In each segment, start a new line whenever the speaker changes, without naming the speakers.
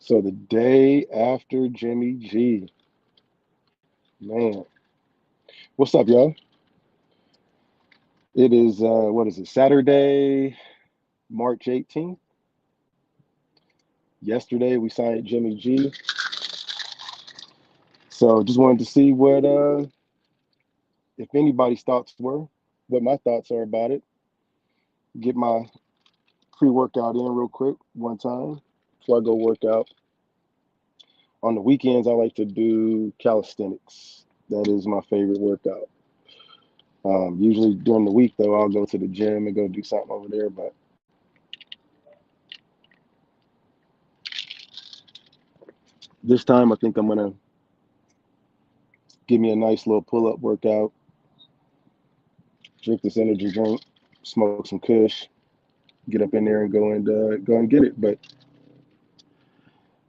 So the day after Jimmy G, man, what's up, y'all? It is what is it? Saturday, March 18th. Yesterday we signed Jimmy G. So just wanted to see what if anybody's thoughts were, what my thoughts are about it. Get my pre-workout in real quick one time before I go work out. On the weekends I like to do calisthenics. That is my favorite workout. Usually during the week though, I'll go to the gym and go do something over there. But this time I think I'm gonna give me a nice little pull-up workout, drink this energy drink, smoke some Kush, get up in there and go and get it. But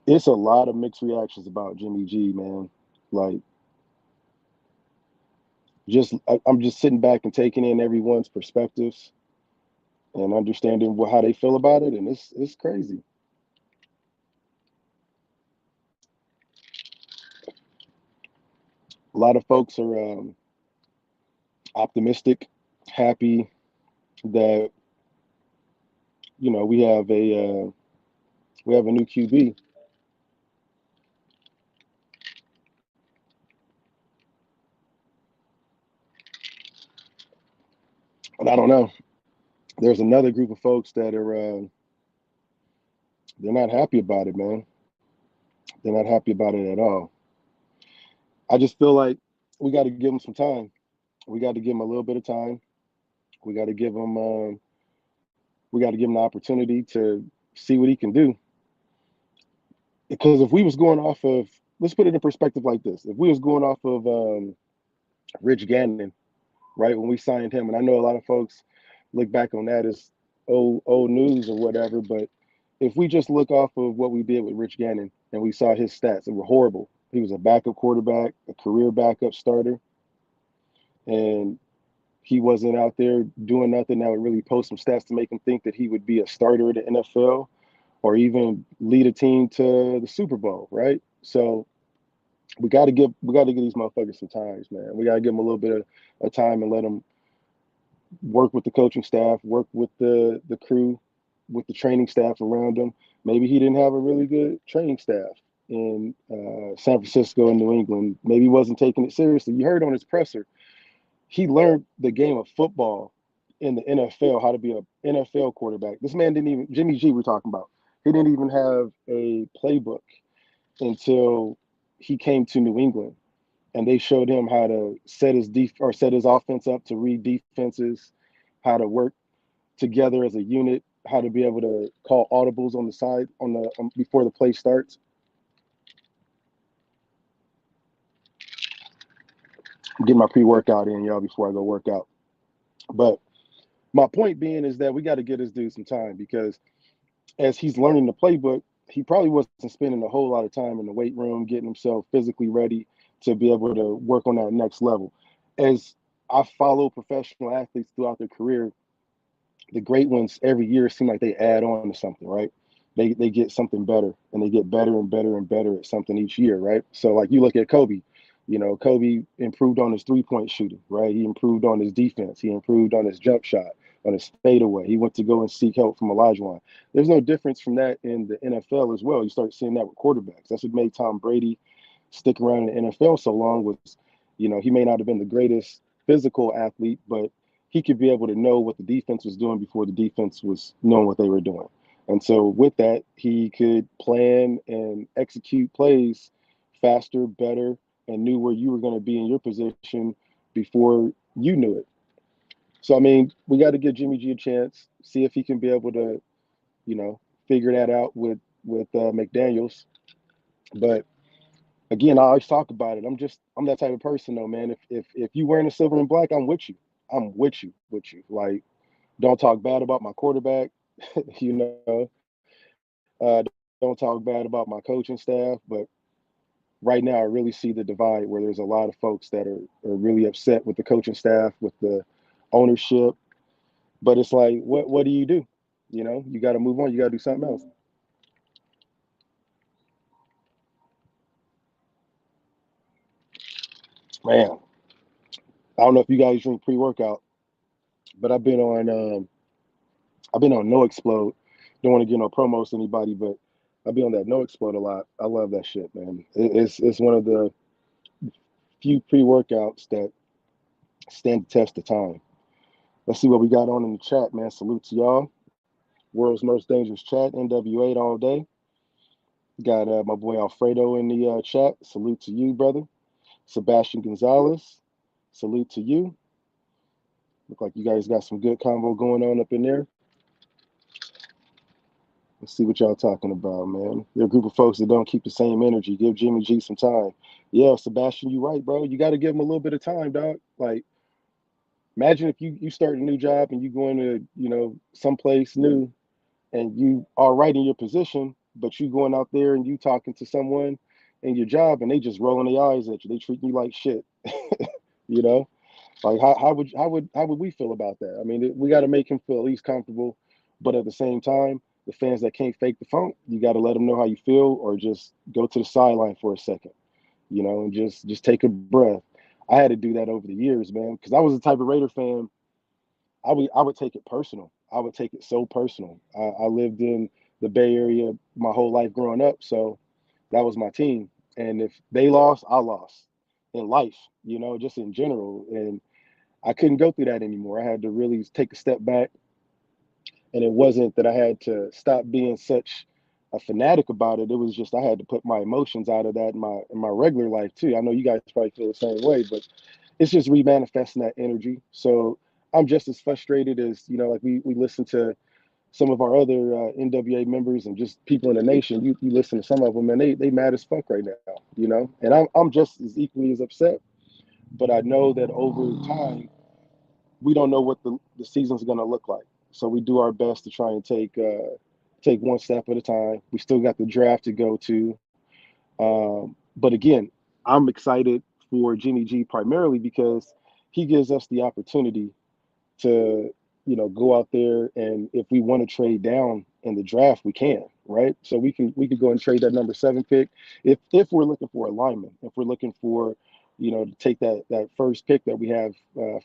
it's a lot of mixed reactions about Jimmy G, man. Like, I'm just sitting back and taking in everyone's perspectives and understanding how they feel about it, and it's crazy. A lot of folks are optimistic, happy that we have a new QB. But I don't know. There's another group of folks that are they're not happy about it, man. They're not happy about it at all. I just feel like we got to give them some time. We got to give them a little bit of time. We got to give him we got to give him the opportunity to see what he can do. Because if we was going off of, let's put it in perspective like this: if we was going off of Rich Gannon, right, when we signed him, and I know a lot of folks look back on that as old news or whatever, but if we just look off of what we did with Rich Gannon and we saw his stats, they were horrible. He was a backup quarterback, a career backup starter, and he wasn't out there doing nothing that would really post some stats to make him think that he would be a starter in the NFL or even lead a team to the Super Bowl, right? So we got to give these motherfuckers some times, man. We got to give them a little bit of time and let them work with the coaching staff, work with the crew, with the training staff around him. Maybe he didn't have a really good training staff in San Francisco and New England. Maybe he wasn't taking it seriously. You heard on his presser, he learned the game of football in the NFL, how to be an NFL quarterback. This man didn't even, Jimmy G, we're talking about, he didn't even have a playbook until he came to New England. And they showed him how to set his offense up to read defenses, how to work together as a unit, how to be able to call audibles on the side before the play starts. I'm getting my pre-workout in, y'all, before I go work out. But my point being is that we got to get this dude some time because as he's learning the playbook, he probably wasn't spending a whole lot of time in the weight room getting himself physically ready to be able to work on that next level. As I follow professional athletes throughout their career, the great ones every year seem like they add on to something, right? They get something better and they get better and better and better at something each year, right? So like you look at Kobe, Kobe improved on his 3-point shooting, right? He improved on his defense. He improved on his jump shot, on his fadeaway. He went to go and seek help from Olajuwon. There's no difference from that in the NFL as well. You start seeing that with quarterbacks. That's what made Tom Brady stick around in the NFL so long was, he may not have been the greatest physical athlete, but he could be able to know what the defense was doing before the defense was knowing what they were doing. And so with that, he could plan and execute plays faster, better, and knew where you were going to be in your position before you knew it. So I mean, we got to give Jimmy G a chance, see if he can be able to, you know, figure that out with McDaniels. But again, I always talk about it. I'm that type of person though, man. If you wearing the silver and black, I'm with you. I'm with you. Like, don't talk bad about my quarterback, you know. Don't talk bad about my coaching staff. But right now, I really see the divide where there's a lot of folks that are really upset with the coaching staff, with the ownership. But it's like, what do? You got to move on. You got to do something else. Man, I don't know if you guys drink pre-workout, but I've been on No Explode. Don't want to give no promos to anybody, but I've been on that No Explode a lot. I love that shit, man. It's one of the few pre-workouts that stand the test of time. Let's see what we got on in the chat, man. Salute to y'all. World's most dangerous chat, NW8 all day. Got my boy Alfredo in the chat. Salute to you, brother. Sebastian Gonzalez. Salute to you. Look like you guys got some good convo going on up in there. Let's see what y'all talking about, man. There are a group of folks that don't keep the same energy. Give Jimmy G some time. Yeah, Sebastian, you right, bro. You got to give him a little bit of time, dog. Like, imagine if you start a new job and you going to, someplace new and you are right in your position, but you going out there and you talking to someone in your job and they just rolling their eyes at you. They treating you like shit. you know? Like how would we feel about that? I mean, we got to make him feel at least comfortable, but at the same time, the fans that can't fake the funk, you got to let them know how you feel, or just go to the sideline for a second, and just take a breath. I had to do that over the years, man, because I was the type of Raider fan. I would take it personal. I would take it so personal. I lived in the Bay Area my whole life growing up, so that was my team. And if they lost, I lost in life, just in general. And I couldn't go through that anymore. I had to really take a step back. And it wasn't that I had to stop being such a fanatic about it. It was just I had to put my emotions out of that in my regular life too. I know you guys probably feel the same way, but it's just remanifesting that energy. So I'm just as frustrated as, like we listen to some of our other NWA members and just people in the nation. You listen to some of them and they mad as fuck right now, and I'm just as equally as upset. But I know that over time we don't know what the season's going to look like. So we do our best to try and take one step at a time. We still got the draft to go to, but again, I'm excited for Jimmy G primarily because he gives us the opportunity to go out there, and if we want to trade down in the draft, we can, right? So we could go and trade that number 7 pick if we're looking for a lineman, if we're looking for to take that first pick that we have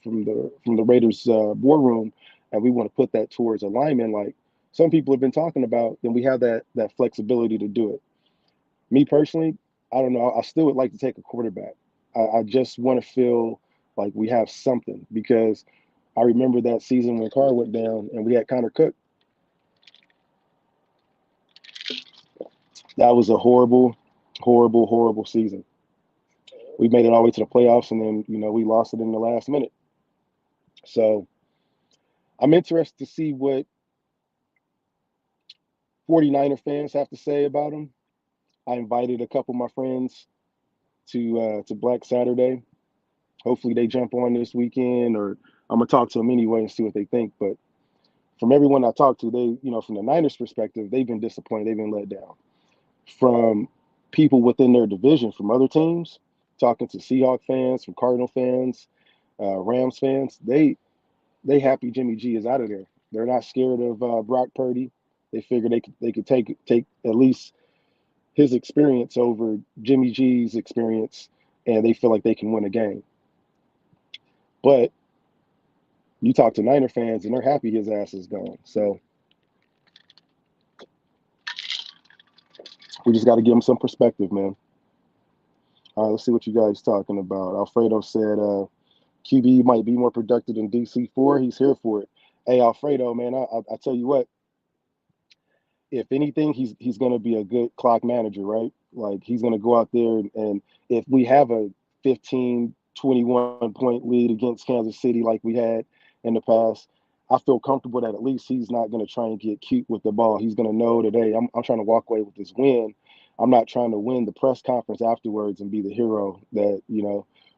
from the Raiders war room, and we want to put that towards a lineman like some people have been talking about, then we have that flexibility to do it. Me personally, I don't know. I still would like to take a quarterback. I just want to feel like we have something because I remember that season when Carr went down and we had Connor Cook. That was a horrible, horrible, horrible season. We made it all the way to the playoffs, and then we lost it in the last minute. So I'm interested to see what 49er fans have to say about him. I invited a couple of my friends to Black Saturday. Hopefully they jump on this weekend, or I'm gonna talk to them anyway and see what they think. But from everyone I talked to, they, from the Niners perspective, they've been disappointed. They've been let down. From people within their division, from other teams, talking to Seahawk fans, from Cardinal fans, Rams fans, they happy Jimmy G is out of there. They're not scared of Brock Purdy. They figure they could take at least his experience over Jimmy G's experience, and they feel like they can win a game. But you talk to Niner fans, and they're happy his ass is gone. So we just got to give him some perspective, man. All right, let's see what you guys talking about. Alfredo said QB might be more productive than DC4. He's here for it. Hey, Alfredo, man, I tell you what, if anything, he's going to be a good clock manager, right? Like he's going to go out there and if we have a 15, 21-point lead against Kansas City like we had in the past, I feel comfortable that at least he's not going to try and get cute with the ball. He's going to know that, hey, I'm trying to walk away with this win. I'm not trying to win the press conference afterwards and be the hero that,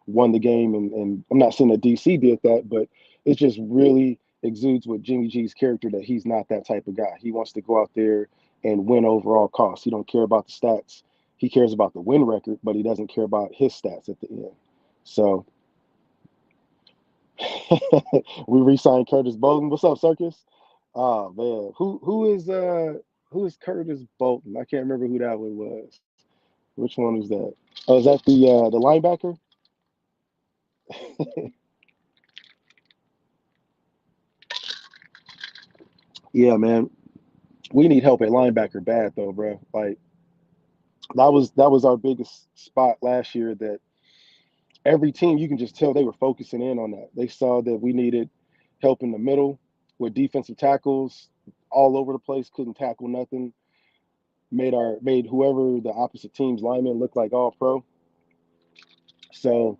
won the game. And I'm not saying that DC did that, but it's just really exudes with Jimmy G's character that he's not that type of guy. He wants to go out there and win over all costs. He don't care about the stats. He cares about the win record, but he doesn't care about his stats at the end. So we re-signed Curtis Bolton. What's up, Circus? Oh man, who is Curtis Bolton? I can't remember who that one was. Which one was that? Oh, is that the linebacker? Yeah, man. We need help at linebacker bad though, bro. Like that was our biggest spot last year that every team you can just tell they were focusing in on that. They saw that we needed help in the middle with defensive tackles all over the place, couldn't tackle nothing. Made whoever the opposite team's lineman look like all pro. So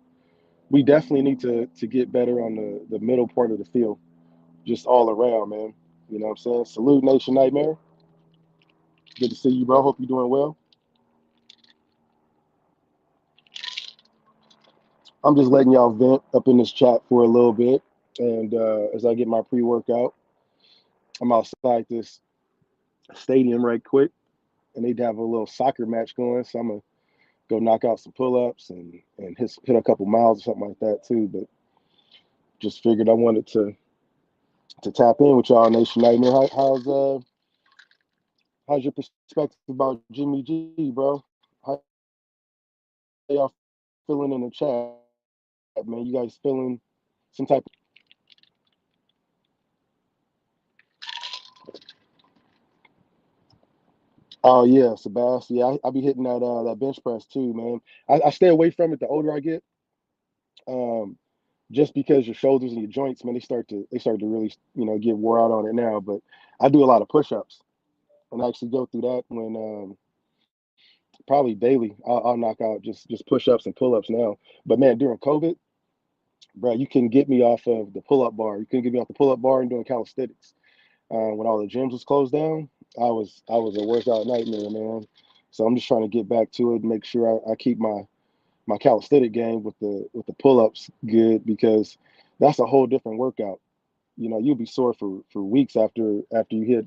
we definitely need to get better on the middle part of the field, just all around, man. You know what I'm saying? Salute Nation Nightmare. Good to see you, bro. Hope you're doing well. I'm just letting y'all vent up in this chat for a little bit. And as I get my pre workout, I'm outside this stadium right quick. And they'd have a little soccer match going. So I'm going to go knock out some pull ups and hit a couple miles or something like that, too. But just figured I wanted to tap in with y'all, Nation Nightmare. How's your perspective about Jimmy G, bro? How y'all feeling in the chat, man? You guys feeling some type of. Oh yeah, Sebastian. Yeah, I be hitting that bench press too, man. I stay away from it the older I get, um, just because your shoulders and your joints, man, they start to really get wore out on it now. But I do a lot of push-ups, and I actually go through that when probably daily. I'll knock out just push-ups and pull-ups now. But man, during COVID, bro, you can get me off of the pull-up bar. You couldn't get me off the pull-up bar and doing calisthenics. When all the gyms was closed down, I was a workout nightmare, man. So I'm just trying to get back to it, make sure I keep my calisthenic game with the pull ups good because that's a whole different workout. You'll be sore for weeks after you hit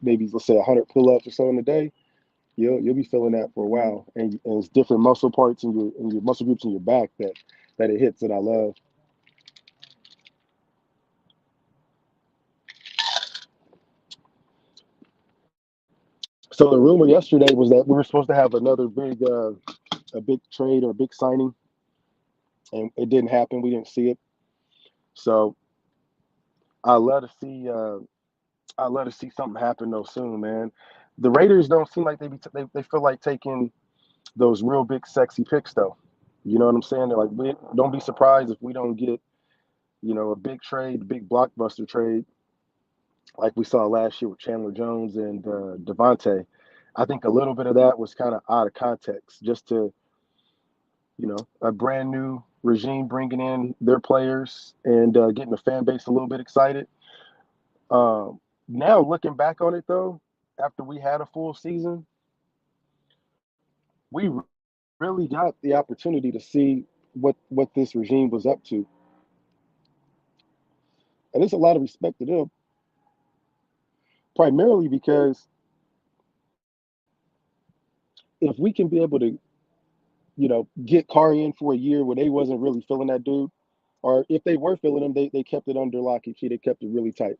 maybe let's say 100 pull ups or so in a day. You'll be feeling that for a while, and it's different muscle parts in your muscle groups in your back that it hits that I love. So the rumor yesterday was that we were supposed to have another big trade or a big signing, and it didn't happen. We didn't see it. So I love to see I love to see something happen though soon, man. The Raiders don't seem like they feel like taking those real big sexy picks though. You know what I'm saying? They're like, don't be surprised if we don't get a big trade, big blockbuster trade like we saw last year with Chandler Jones and Devontae. I think a little bit of that was kind of out of context, just to a brand new regime bringing in their players and getting the fan base a little bit excited. Now looking back on it though, after we had a full season, we really got the opportunity to see what this regime was up to, and it's a lot of respect to them, primarily because if we can be able to get Kari in for a year where they wasn't really feeling that dude, or if they were feeling him, they kept it under lock and key. They kept it really tight.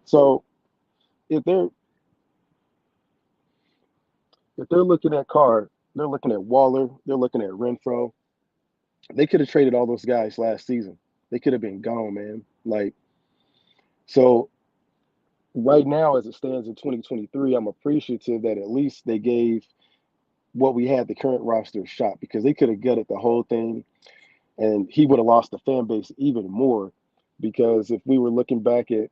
So if they're if they're looking at Carr, they're looking at Waller, they're looking at Renfro. They could have traded all those guys last season. They could have been gone, man. Like so right now, as it stands in 2023, I'm appreciative that at least they gave what we had the current roster a shot because they could have gutted the whole thing and he would have lost the fan base even more. Because if we were looking back at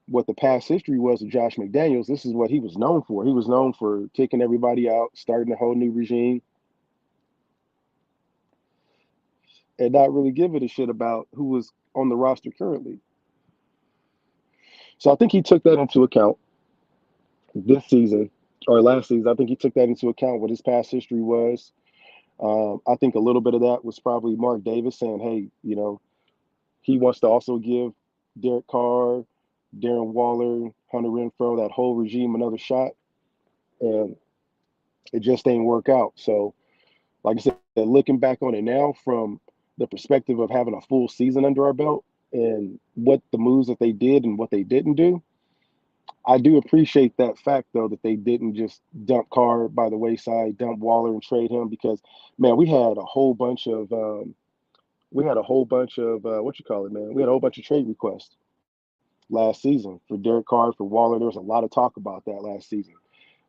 what the past history was of Josh McDaniels, this is what he was known for. He was known for kicking everybody out, starting a whole new regime, and not really giving a shit about who was on the roster currently. So I think he took that into account this season or last season. I think he took that into account what his past history was. I think a little bit of that was probably Mark Davis saying, "Hey, he wants to also give Derek Carr, Darren Waller, Hunter Renfro, that whole regime another shot," and it just ain't work out. So, like I said, looking back on it now from the perspective of having a full season under our belt and what the moves that they did and what they didn't do, I do appreciate that fact though that they didn't just dump Carr by the wayside, dump Waller and trade him because man, we had a whole bunch of what you call it, man. We had a whole bunch of trade requests last season for Derek Carr, for Waller. There was a lot of talk about that last season,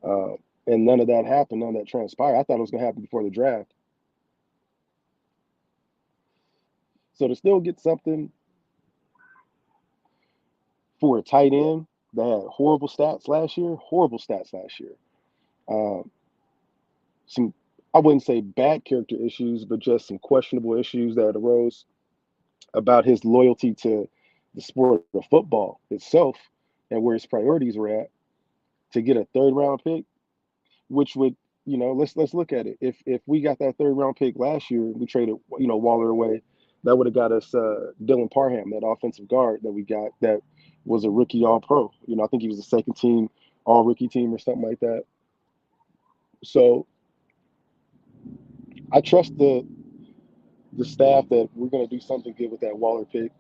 uh, and none of that happened. None of that transpired. I thought it was going to happen before the draft. So to still get something for a tight end that had horrible stats last year. Um, some I wouldn't say bad character issues, but just some questionable issues that arose about his loyalty to the sport of football itself and where his priorities were at to get a third round pick, which would let's look at it. If we got that third round pick last year, we traded Waller away, that would have got us Dylan Parham, that offensive guard that we got that was a rookie All Pro. I think he was the second team All Rookie team or something like that. So I trust the staff that we're going to do something good with that Waller pick.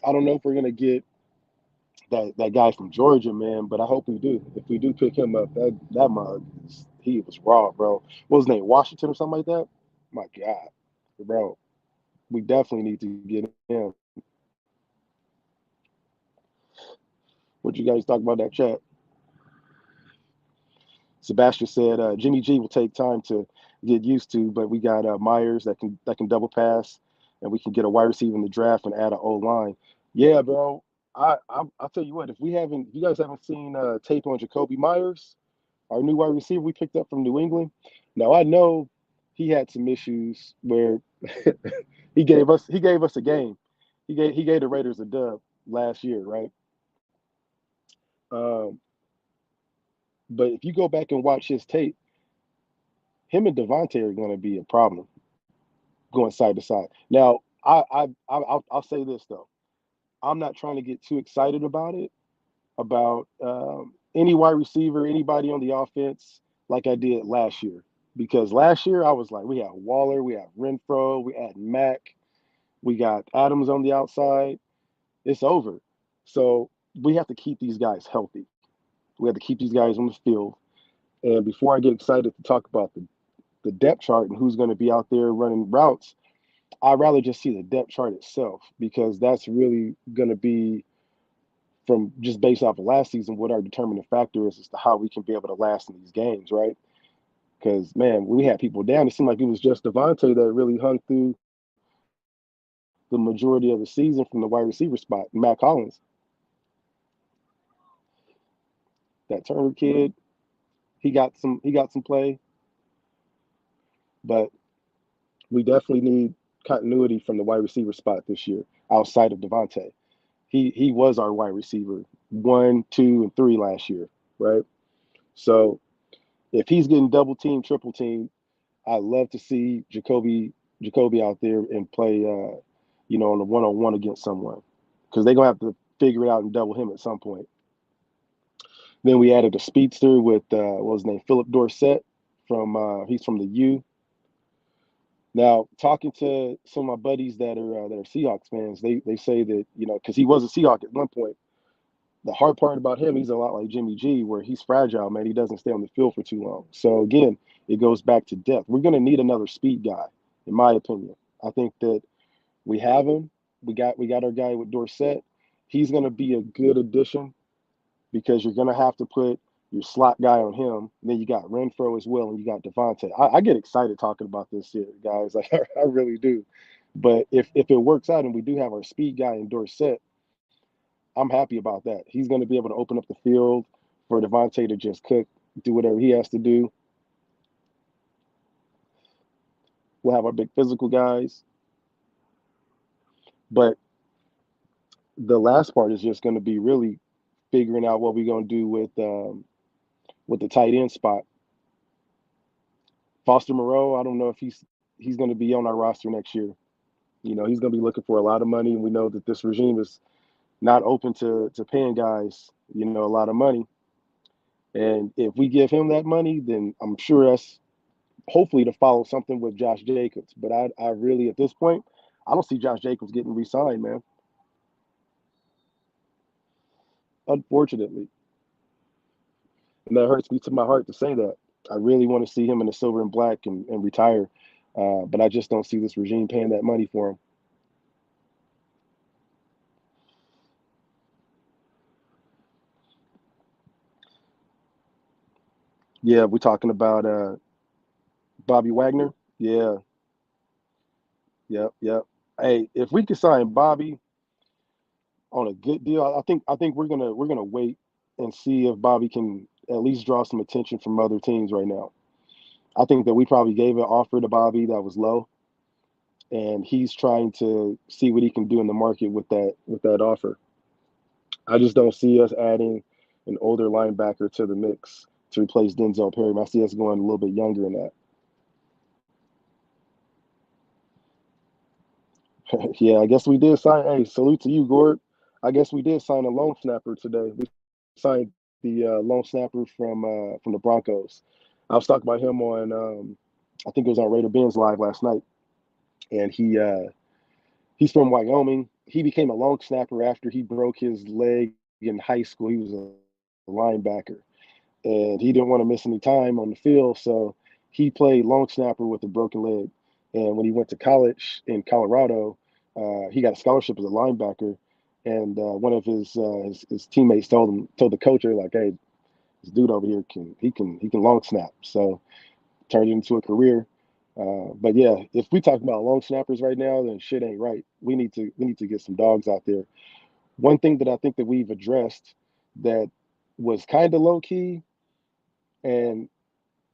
I don't know if we're going to get that guy from Georgia, man, but I hope we do. If we do pick him up, that mug, he was raw, bro. What was his name? Washington or something like that? My God, bro, we definitely need to get him. What you guys talk about that chat? Sebastian said Jimmy G will take time to get used to, but we got Myers that can double pass, and we can get a wide receiver in the draft and add an O line. Yeah, bro. I'll tell you what. If you guys haven't seen tape on Jacoby Myers, our new wide receiver we picked up from New England. Now I know he had some issues where he gave us a game. He gave the Raiders a dub last year, right? Um, but if you go back and watch his tape, him and Devontae are going to be a problem going side to side. Now I'll say this though. I'm not trying to get too excited about it about any wide receiver, anybody on the offense like I did last year. Because last year I was like, we had Waller, we had Renfro, we had Mack, we got Adams on the outside. It's over. So we have to keep these guys healthy. We have to keep these guys on the field. And before I get excited to talk about the depth chart and who's going to be out there running routes, I'd rather just see the depth chart itself because that's really going to be from just based off of last season what our determining factor is as to how we can be able to last in these games, right? Because man, when we had people down, it seemed like it was just Devontae that really hung through the majority of the season from the wide receiver spot. Matt Collins, that Turner kid, he got some play, but we definitely need continuity from the wide receiver spot this year outside of Devontae. He was our wide receiver 1, 2, and 3 last year, right? So if he's getting double team, triple team, I love to see Jacoby out there and play, on a one-on-one against someone because they're gonna have to figure it out and double him at some point. Then we added a speedster with what was his name, Philip Dorsett he's from the U. Now talking to some of my buddies that are Seahawks fans, they say that because he was a Seahawk at one point. The hard part about him, he's a lot like Jimmy G, where he's fragile, man. He doesn't stay on the field for too long. So again, it goes back to depth. We're going to need another speed guy, in my opinion. I think that we have him. We got our guy with Dorsett. He's going to be a good addition because you're going to have to put your slot guy on him. Then you got Renfro as well, and you got Devontae. I get excited talking about this here, guys. Like I really do. But if it works out and we do have our speed guy in Dorsett, I'm happy about that. He's going to be able to open up the field for Devontae to just cook, do whatever he has to do. We'll have our big physical guys. But the last part is just going to be really figuring out what we're going to do with the tight end spot. Foster Moreau, I don't know if he's going to be on our roster next year. He's going to be looking for a lot of money, and we know that this regime is not open to paying guys, a lot of money. And if we give him that money, then I'm sure that's hopefully to follow something with Josh Jacobs. But I really, at this point, I don't see Josh Jacobs getting re-signed, man. Unfortunately. and that hurts me to my heart to say that. I really want to see him in the silver and black and retire, but I just don't see this regime paying that money for him. Yeah, we're talking about Bobby Wagner. Yeah, yep, yep. Hey, if we could sign Bobby on a good deal, I think we're gonna wait and see if Bobby can at least draw some attention from other teams right now. I think that we probably gave an offer to Bobby that was low, and he's trying to see what he can do in the market with that offer. I just don't see us adding an older linebacker to the mix to replace Denzel Perry. I see us going a little bit younger than that. Yeah, I guess we did sign. Hey, salute to you, Gord. I guess we did sign a long snapper today. We signed the long snapper from the Broncos. I was talking about him on, I think it was on Raider Ben's live last night, and he's from Wyoming. He became a long snapper after he broke his leg in high school. He was a linebacker, and he didn't want to miss any time on the field, so he played long snapper with a broken leg. And when he went to college in Colorado, he got a scholarship as a linebacker. And one of his teammates told the coach, they're like, "Hey, this dude over here can long snap." So turned it into a career. But yeah, if we talk about long snappers right now, then shit ain't right. We need to get some dogs out there. One thing that I think that we've addressed that was kind of low key and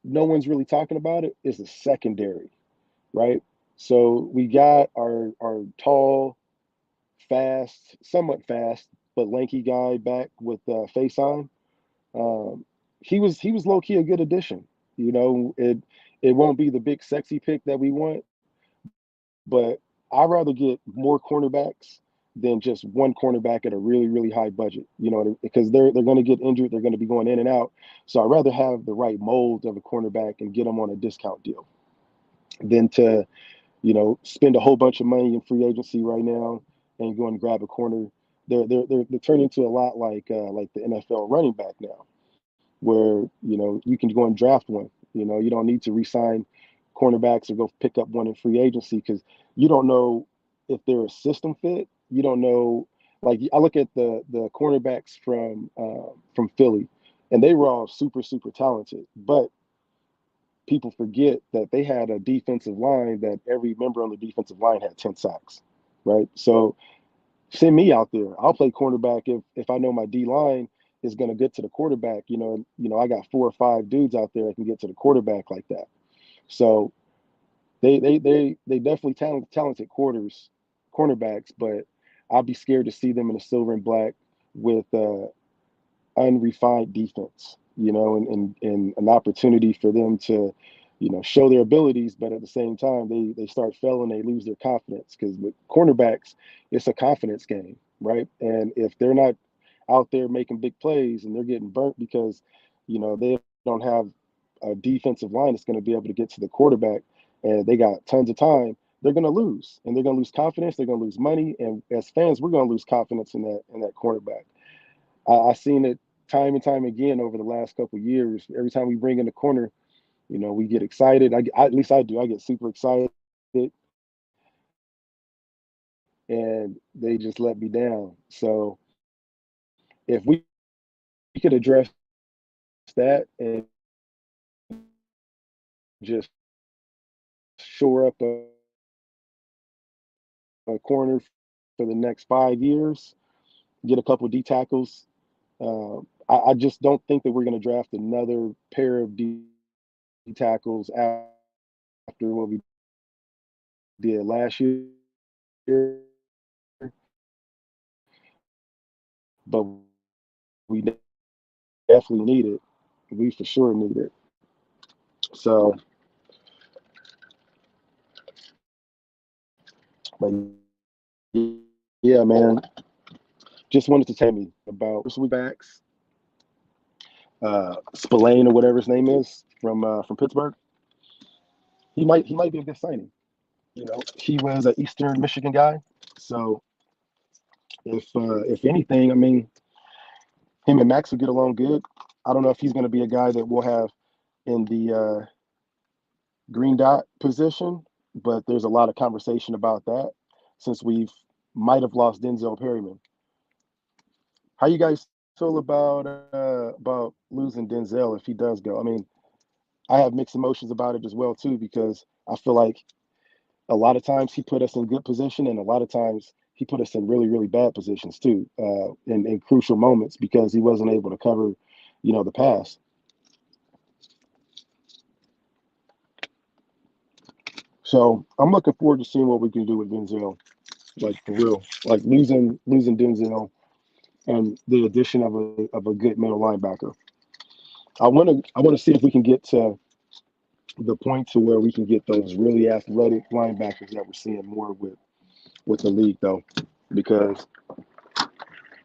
no one's really talking about it is the secondary, right? So we got our tall, fast, somewhat fast, but lanky guy back with face on. Um, he was low key a good addition. It won't be the big sexy pick that we want, but I'd rather get more cornerbacks than just one cornerback at a really really high budget. Because they're going to get injured, they're going to be going in and out. So I'd rather have the right mold of a cornerback and get them on a discount deal than to spend a whole bunch of money in free agency right now and go and grab a corner. They're turning into a lot like the NFL running back now, where you can go and draft one. You don't need to re-sign cornerbacks or go pick up one in free agency because you don't know if they're a system fit. You don't know. Like I look at the cornerbacks from Philly, and they were all super super talented, but people forget that they had a defensive line that every member on the defensive line had 10 sacks, right? So send me out there. I'll play cornerback if I know my D line is going to get to the quarterback. I got 4 or 5 dudes out there that can get to the quarterback like that. So they definitely talented cornerbacks, but I'll be scared to see them in the silver and black with unrefined defense, and an opportunity for them to, show their abilities, but at the same time, they start failing, they lose their confidence because with cornerbacks, it's a confidence game, right? And if they're not out there making big plays and they're getting burnt because, they don't have a defensive line that's going to be able to get to the quarterback and they got tons of time, they're going to lose and they're going to lose confidence, they're going to lose money, and as fans, we're going to lose confidence in that quarterback. I've seen it time and time again over the last couple of years. Every time we bring in the corner, we get excited. At least I do. I get super excited, and they just let me down. So if we could address that and just shore up a corner for the next 5 years, get a couple D tackles. I just don't think that we're going to draft another pair of D tackles after what we did last year, but we definitely need it. We for sure need it. So, but yeah, man, just wanted to tell me about backs, Spillane or whatever his name is from Pittsburgh. He might be a good signing. He was an Eastern Michigan guy. So if anything, I mean, him and Max would get along good. I don't know if he's going to be a guy that we'll have in the green dot position, but there's a lot of conversation about that since we've might have lost Denzel Perryman. How you guys feel about losing Denzel if he does go? I mean, I have mixed emotions about it as well too because I feel like a lot of times he put us in good position, and a lot of times he put us in really, really bad positions too, in crucial moments because he wasn't able to cover, the pass. So I'm looking forward to seeing what we can do with Denzel, like for real, like losing Denzel and the addition of a good middle linebacker. I want to see if we can get to the point to where we can get those really athletic linebackers that we're seeing more with the league though, because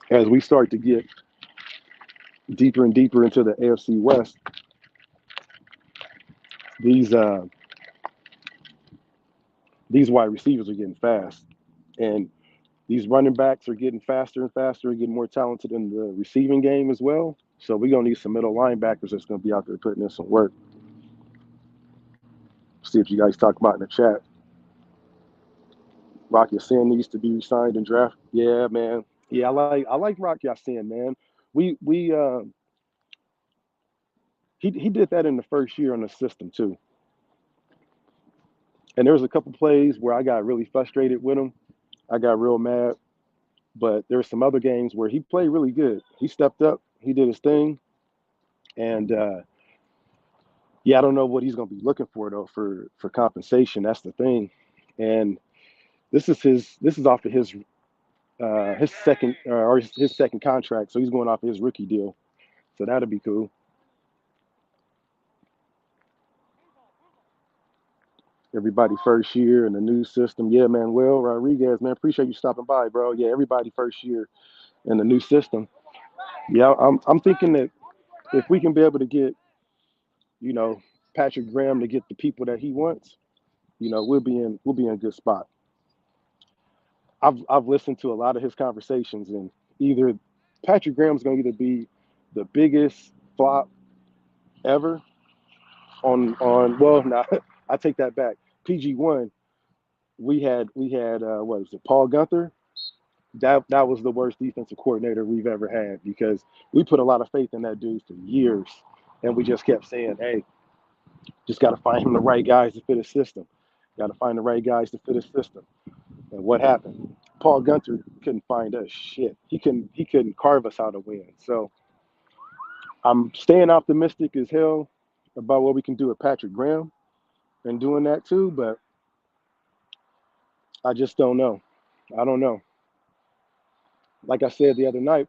as we start to get deeper and deeper into the AFC West, these uh, these wide receivers are getting fast, and these running backs are getting faster and faster, and getting more talented in the receiving game as well. So we're gonna need some middle linebackers that's gonna be out there putting in some work. See if you guys talk about in the chat. Rocky Sin needs to be signed and draft. Yeah, man. Yeah, I like Rocky Sin, man. We he did that in the first year on the system too. And there was a couple plays where I got really frustrated with him. I got real mad. But there were some other games where he played really good. He stepped up, he did his thing, and yeah, I don't know what he's going to be looking for though for compensation. That's the thing, and this is off of his second or his second contract, so he's going off of his rookie deal. So that'll be cool. Everybody first year in the new system. Yeah, man. Well, Rodriguez, man, appreciate you stopping by, bro. Yeah, everybody first year in the new system. Yeah, I'm thinking that if we can be able to get, you know, Patrick Graham to get the people that he wants, we'll be in a good spot. I've listened to a lot of his conversations, and either Patrick Graham's going to either be the biggest flop ever on well, now I take that back. PG1, we had what was it, Paul Gunther? That was the worst defensive coordinator we've ever had because we put a lot of faith in that dude for years, and we just kept saying, "Hey, just got to find him the right guys to fit his system. Got to find the right guys to fit his system." And what happened? Paul Gunter couldn't find us shit. He couldn't carve us out a win. So I'm staying optimistic as hell about what we can do with Patrick Graham and doing that too, but I just don't know. I don't know. Like I said the other night,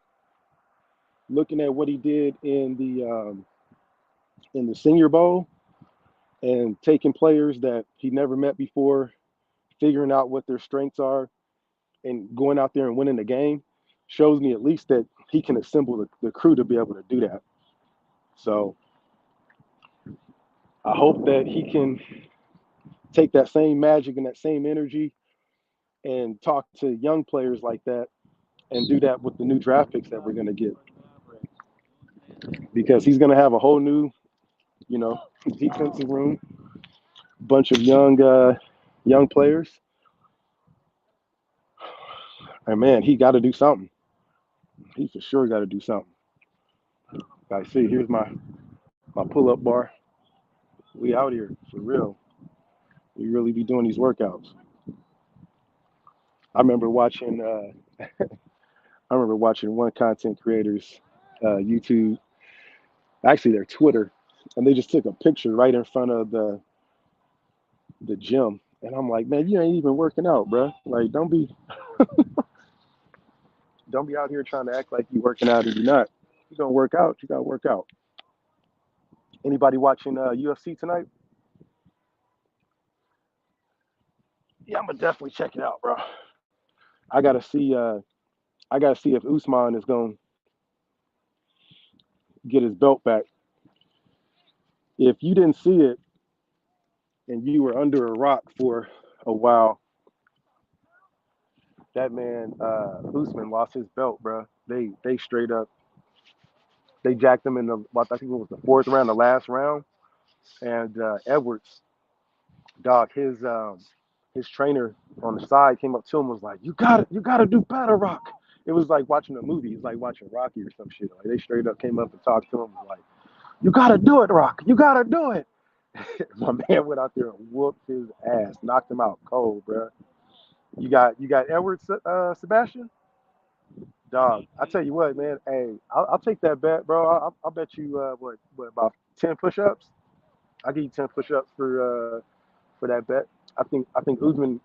looking at what he did in the Senior Bowl and taking players that he never met before, figuring out what their strengths are, and going out there and winning the game, shows me at least that he can assemble the crew to be able to do that. So I hope that he can take that same magic and that same energy and talk to young players like that and do that with the new draft picks that we're going to get because he's going to have a whole new, you know, defensive room, bunch of young players. And man, he got to do something. He for sure got to do something. I see. Here's my pull up bar. We out here for real. We really be doing these workouts. I remember watching. I remember watching one content creator's YouTube, actually their Twitter, and they just took a picture right in front of the gym, and I'm like, man, you ain't even working out, bro. Like, don't be out here trying to act like you working out and you're not. You gonna work out, you gotta work out. Anybody watching UFC tonight? Yeah, I'm gonna definitely check it out, bro. I gotta see. I gotta see if Usman is gonna get his belt back. If you didn't see it and you were under a rock for a while, that man Usman lost his belt, bro. They straight up They jacked him in the, I think it was the fourth round, the last round. And Edwards, dog, his trainer on the side came up to him and was like, you gotta do better, Rock. It was like watching a movie. It's like watching Rocky or some shit. Like they straight up came up and talked to him was like, you gotta do it, Rock. You gotta do it. My man went out there and whooped his ass, knocked him out cold, bro. You got Edwards, Sebastian, dog. I tell you what, man. Hey, I'll take that bet, bro. I'll bet you what about 10 push-ups? I'll give you 10 push-ups for that bet. I think Usman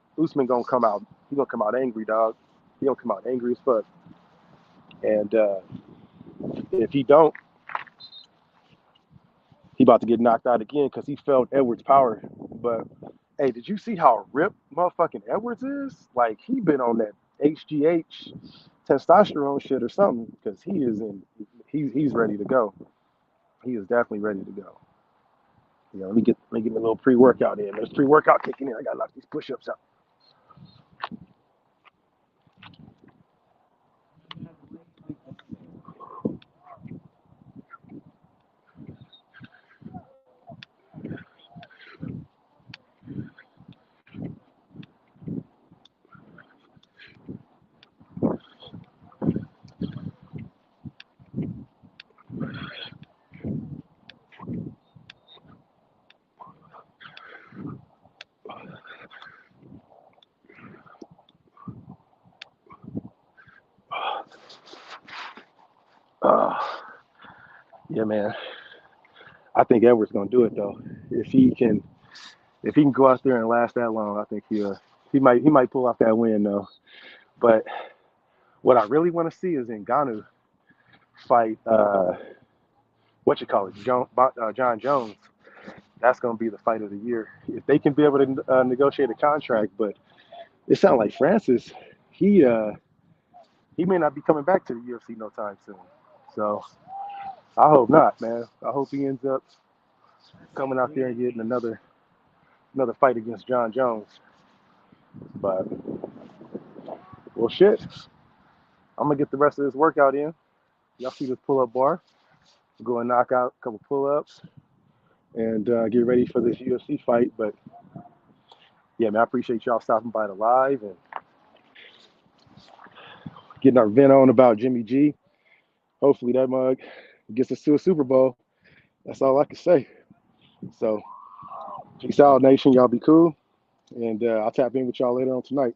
gonna come out. He gonna come out angry, dog. He gonna come out angry as fuck. And if he don't, he about to get knocked out again because he felt Edwards' power. But hey, did you see how ripped motherfucking Edwards is? Like he been on that HGH testosterone shit or something because he's ready to go. He is definitely ready to go. You know, let me get a little pre-workout in. There's pre-workout kicking in. I gotta knock these push-ups out. Uh, yeah, man. I think Edwards gonna do it though. If he can, if he can go out there and last that long, I think he might pull off that win though. But what I really want to see is Ngannou fight what you call it, John Jones. That's gonna be the fight of the year if they can be able to negotiate a contract. But it sounds like Francis, he uh, he may not be coming back to the UFC no time soon. So I hope not, man. I hope he ends up coming out there and getting another fight against John Jones. But well, shit. I'm gonna get the rest of this workout in. Y'all see this pull-up bar? Go and knock out a couple pull-ups and get ready for this UFC fight. But yeah, man, I appreciate y'all stopping by the live and getting our vent on about Jimmy G. Hopefully that mug gets us to a Super Bowl. That's all I can say. So peace out, nation. Y'all be cool. And I'll tap in with y'all later on tonight.